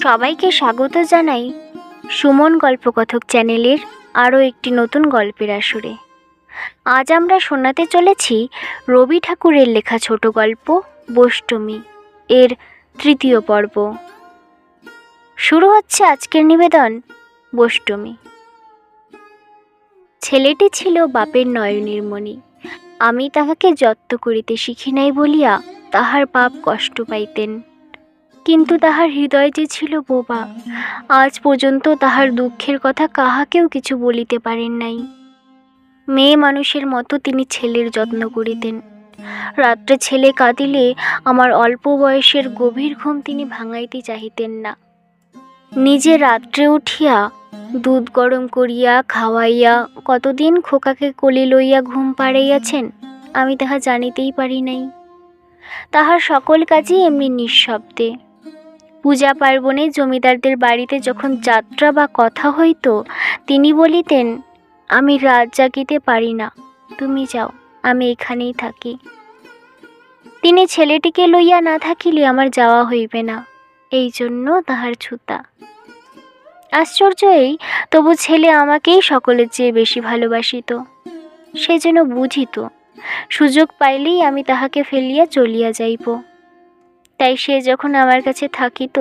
সবাইকে স্বাগত জানাই সুমন গল্পকথক চ্যানেলের আরও একটি নতুন গল্পের আসরে। আজ আমরা শোনাতে চলেছি রবি ঠাকুরের লেখা ছোট গল্প বোষ্টমী এর তৃতীয় পর্ব। শুরু হচ্ছে আজকের নিবেদন বোষ্টমী। ছেলেটি ছিল বাপের নয়নের মণি। আমি তাহাকে যত্ন করিতে শিখি নাই বলিয়া তাহার বাপ কষ্ট পাইতেন, কিন্তু তাহার হৃদয় যে ছিল বোবা। আজ পর্যন্ত তাহার দুঃখের কথা কাহাকেও কিছু বলিতে পারেন নাই। মেয়ে মানুষের মতো তিনি ছেলের যত্ন করিতেন। রাত্রে ছেলে কাঁদিলে আমার অল্প বয়সের গভীর ঘুম তিনি ভাঙাইতে চাহিতেন না। নিজে রাত্রে উঠিয়া দুধ গরম করিয়া খাওয়াইয়া কতদিন খোকাকে কোলে লইয়া ঘুম পাড়াইয়াছেন আমি তাহা জানিতেই পারি নাই। তাহার সকল কাজই এমনি নিঃশব্দে। পূজা পার্বণে জমিদারদের বাড়িতে যখন যাত্রা বা কথা হইত, তিনি বলিতেন, আমি রাত জাগিতে পারি না, তুমি যাও, আমি এখানেই থাকি। তিনি ছেলেটিকে লইয়া না থাকিলে আমার যাওয়া হইবে না, এই জন্য তাহার ছুতা। আশ্চর্য এই, তবু ছেলে আমাকেই সকলের চেয়ে বেশি ভালোবাসিত। সে যেন বুঝিত সুযোগ পাইলেই আমি তাহাকে ফেলিয়া চলিয়া যাইব। তাই সে যখন আমার কাছে থাকিত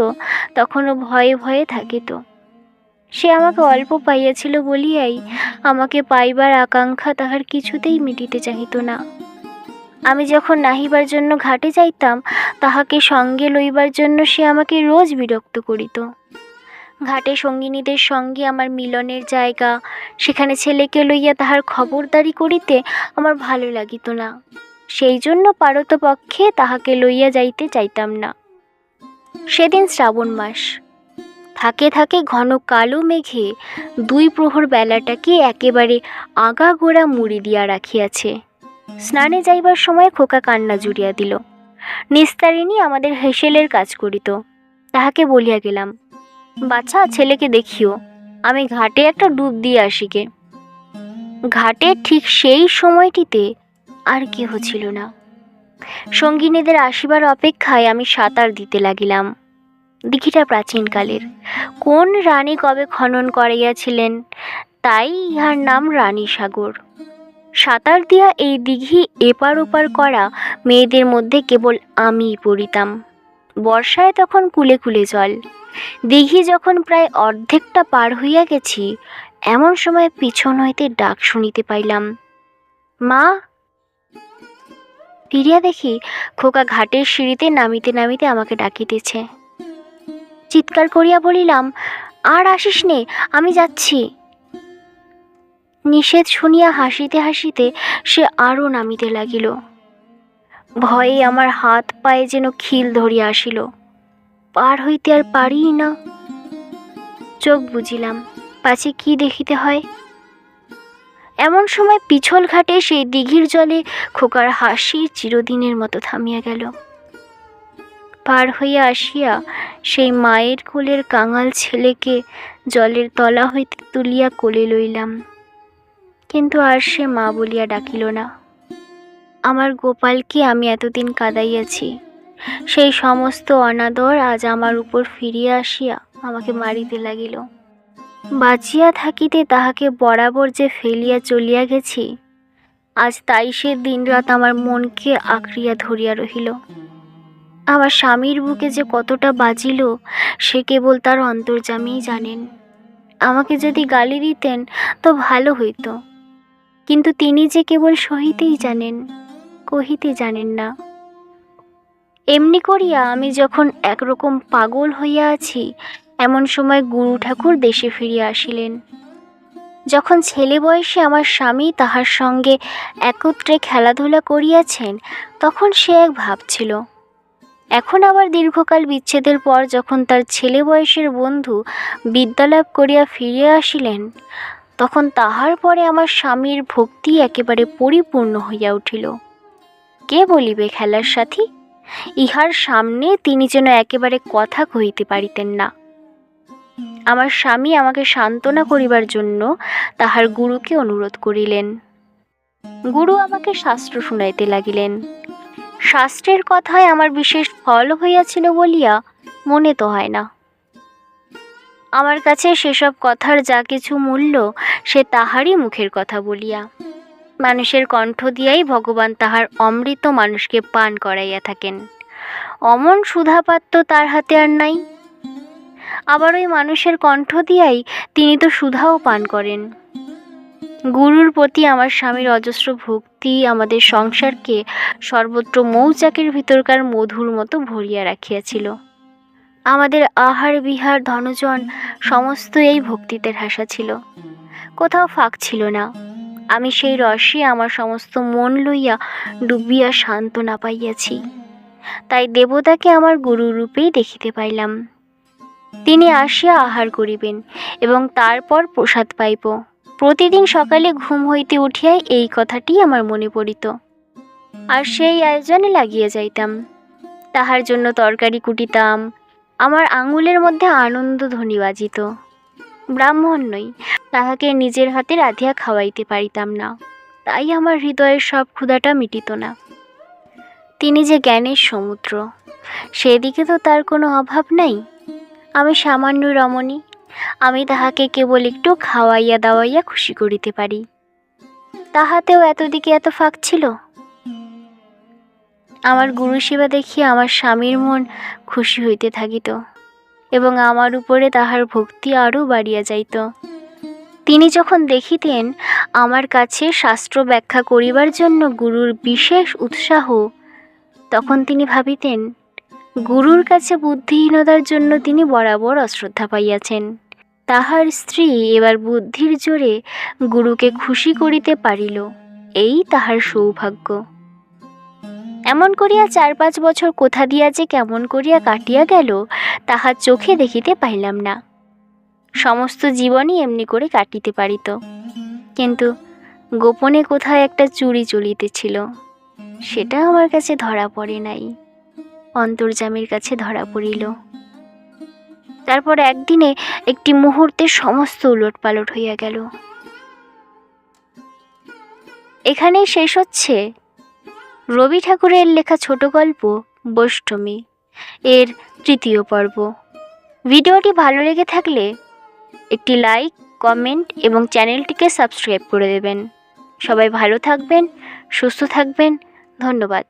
তখনও ভয়ে ভয়ে থাকিত। সে আমাকে অল্প পাইয়াছিল বলিয়াই আমাকে পাইবার আকাঙ্ক্ষা তাহার কিছুতেই মিটিতে চাহিত না। আমি যখন নাহিবার জন্য ঘাটে যাইতাম, তাহাকে সঙ্গে লইবার জন্য সে আমাকে রোজ বিরক্ত করিত। ঘাটে সঙ্গিনীদের সঙ্গে আমার মিলনের জায়গা, সেখানে ছেলেকে লইয়া তাহার খবরদারি করিতে আমার ভালো লাগিত না। সেই জন্য পারতপক্ষে তাহাকে লইয়া যাইতে চাইতাম না। সেদিন শ্রাবণ মাস। থাকে থাকে ঘন কালো মেঘে দুই প্রহর বেলাটাকে একেবারে আগাগোড়া মুড়ি দিয়া রাখিয়াছে। স্নানে যাইবার সময় খোকা কান্না জুড়িয়া দিল। নিস্তারিণী আমাদের হেসেলের কাজ করিত। তাহাকে বলিয়া গেলাম, বাছা, ছেলেকে দেখিও, আমি ঘাটে একটা ডুব দিয়ে আসিকে। ঘাটে ঠিক সেই সময়টিতে আর কেহ ছিল না। সঙ্গিনীদের আসিবার অপেক্ষায় আমি সাঁতার দিতে লাগিলাম। দিঘিটা প্রাচীনকালের, কোন রানী কবে খনন করাইয়াছিলেন, তাই ইহার নাম রানী সাগর। সাঁতার দিয়া এই দিঘি এপার ওপার করা মেয়েদের মধ্যে কেবল আমিই পড়িতাম। বর্ষায় তখন কুলে কুলে জল। দিঘি যখন প্রায় অর্ধেকটা পার হইয়া গেছি, এমন সময় পিছন হইতে ডাক শুনিতে পাইলাম, মা। ফিরিয়া দেখি খোকা ঘাটের সিঁড়িতে নামিতে নামিতে আমাকে ডাকিতেছে। চিৎকার করিয়া বলিলাম, আর আসিস নে, আমি যাচ্ছি। নিষেধ শুনিয়া হাসিতে হাসিতে সে আরও নামিতে লাগিল। ভয়ে আমার হাত পায়ে যেন খিল ধরিয়া আসিল। পার হইতে আর পারিই না। চোখ বুঝিলাম, পাছে কি দেখিতে হয়। এমন সময় পিছল ঘাটে সেই দিঘির জলে খোকার হাসি চিরদিনের মতো থামিয়া গেল। পার হইয়া আসিয়া সেই মায়ের কোলের কাঙাল ছেলেকে জলের তলা হইতে তুলিয়া কোলে লইলাম, কিন্তু আর সে মা বলিয়া ডাকিল না। আমার গোপালকে আমি এতদিন কাঁদাইয়াছি, সেই সমস্ত অনাদর আজ আমার উপর ফিরিয়া আসিয়া আমাকে মারিতে লাগিল। বাঁচিয়া থাকিতে তাহাকে বরাবর যে ফেলিয়া চলিয়া গেছি, আজ তাই সে দিনরাত আমার মনকে আঁকড়িয়া ধরিয়া রহিল। আমার স্বামীর বুকে যে কতটা বাজিল সে কেবল তার অন্তর্যামীই জানেন। আমাকে যদি গালি দিতেন তো ভালো হইত, কিন্তু তিনি যে কেবল সহিতেই জানেন, কহিতে জানেন না। এমনি করিয়া আমি যখন একরকম পাগল হইয়া আছি, এমন সময় গুরু ঠাকুর দেশে ফিরিয়া আসিলেন। যখন ছেলে বয়সে আমার স্বামী তাহার সঙ্গে একত্রে খেলাধুলা করিয়াছেন, তখন সে এক ভাব ছিল। এখন আবার দীর্ঘকাল বিচ্ছেদের পর যখন তার ছেলে বয়সের বন্ধু বিদ্যালাভ করিয়া ফিরিয়া আসিলেন, তখন তাহার পরে আমার স্বামীর ভক্তি একেবারে পরিপূর্ণ হইয়া উঠিল। কে বলিবে খেলার সাথী? ইহার সামনে তিনি যেন একেবারে কথা কহিতে পারিতেন না। আমার স্বামী আমাকে সান্ত্বনা করিবার জন্য তাহার গুরুকে অনুরোধ করিলেন। গুরু আমাকে শাস্ত্র শুনাইতে লাগিলেন। শাস্ত্রের কথায় আমার বিশেষ ফল হইয়াছিল বলিয়া মনে তো হয় না। আমার কাছে সেসব কথার যা কিছু মূল্য, সে তাহারই মুখের কথা বলিয়া। মানুষের কণ্ঠ দিয়াই ভগবান তাহার অমৃত মানুষকে পান করাইয়া থাকেন। অমন সুধাপাত্র তার হাতে আর নাই। আবার ওই মানুষের কণ্ঠ দিয়াই তিনি তো সুধাও পান করেন। গুরুর প্রতি আমার স্বামীর অজস্র ভক্তি আমাদের সংসারকে সর্বত্র মৌচাকের ভিতরকার মধুর মতো ভরিয়া রাখিয়াছিল। আমাদের আহার বিহার ধনজন সমস্ত এই ভক্তিতে ঢাসা ছিল, কোথাও ফাঁক ছিল না। আমি সেই রসে আমার সমস্ত মন লইয়া ডুবিয়া সান্ত্বনা পাইয়াছি। তাই দেবতাকে আমার গুরুরূপেই দেখিতে পাইলাম। তিনি আসিয়া আহার করিবেন এবং তারপর প্রসাদ পাইব। প্রতিদিন সকালে ঘুম হইতে উঠিয়াই এই কথাটি আমার মনে পড়িত, আর সেই আয়োজনে লাগিয়া যাইতাম। তাহার জন্য তরকারি কুটিতাম। আমার আঙুলের মধ্যে আনন্দ ধ্বনি বাজিত। ব্রাহ্মণ নই, তাহাকে নিজের হাতে রাধিয়া খাওয়াইতে পারিতাম না, তাই আমার হৃদয়ের সব ক্ষুধাটা মিটিত না। তিনি যে জ্ঞানের সমুদ্র, সেদিকে তো তার কোনো অভাব নাই। আমি সামান্য রমণী, আমি তাহাকে কেবল একটু খাওয়াইয়া দাওয়াইয়া খুশি করিতে পারি। তাহাতেও এতদিকে এত ফাঁক ছিল। আমার গুরু সেবা দেখিয়া আমার স্বামীর মন খুশি হইতে থাকিত এবং আমার উপরে তাহার ভক্তি আরও বাড়িয়া যাইত। তিনি যখন দেখিতেন আমার কাছে শাস্ত্র ব্যাখ্যা করিবার জন্য গুরুর বিশেষ উৎসাহ, তখন তিনি ভাবিতেন গুরুর কাছে বুদ্ধিহীনতার জন্য তিনি বরাবর অশ্রদ্ধা পাইয়াছেন। তাহার স্ত্রী এবার বুদ্ধির জোরে গুরুকে খুশি করিতে পারিল, এই তাহার সৌভাগ্য। এমন করিয়া 4-5 বছর কোথা দিয়া যে কেমন করিয়া কাটিয়া গেল তাহার চোখে দেখিতে পাইলাম না। সমস্ত জীবনই এমনি করে কাটিতে পারিত, কিন্তু গোপনে কোথায় একটা চুরি চলিতেছিল, সেটা আমার কাছে ধরা পড়ে নাই, অন্তর্যামীর কাছে ধরা পড়িল। তারপর একদিনে একটি মুহূর্তে সমস্ত উলটপালট হইয়া গেল। এখানেই শেষ হচ্ছে রবি ঠাকুরের লেখা ছোট গল্প বৈষ্ণবী এর 3য় পর্ব। ভিডিওটি ভালো লেগে থাকলে একটি লাইক, কমেন্ট এবং চ্যানেলটিকে সাবস্ক্রাইব করে দেবেন। সবাই ভালো থাকবেন, সুস্থ থাকবেন। ধন্যবাদ।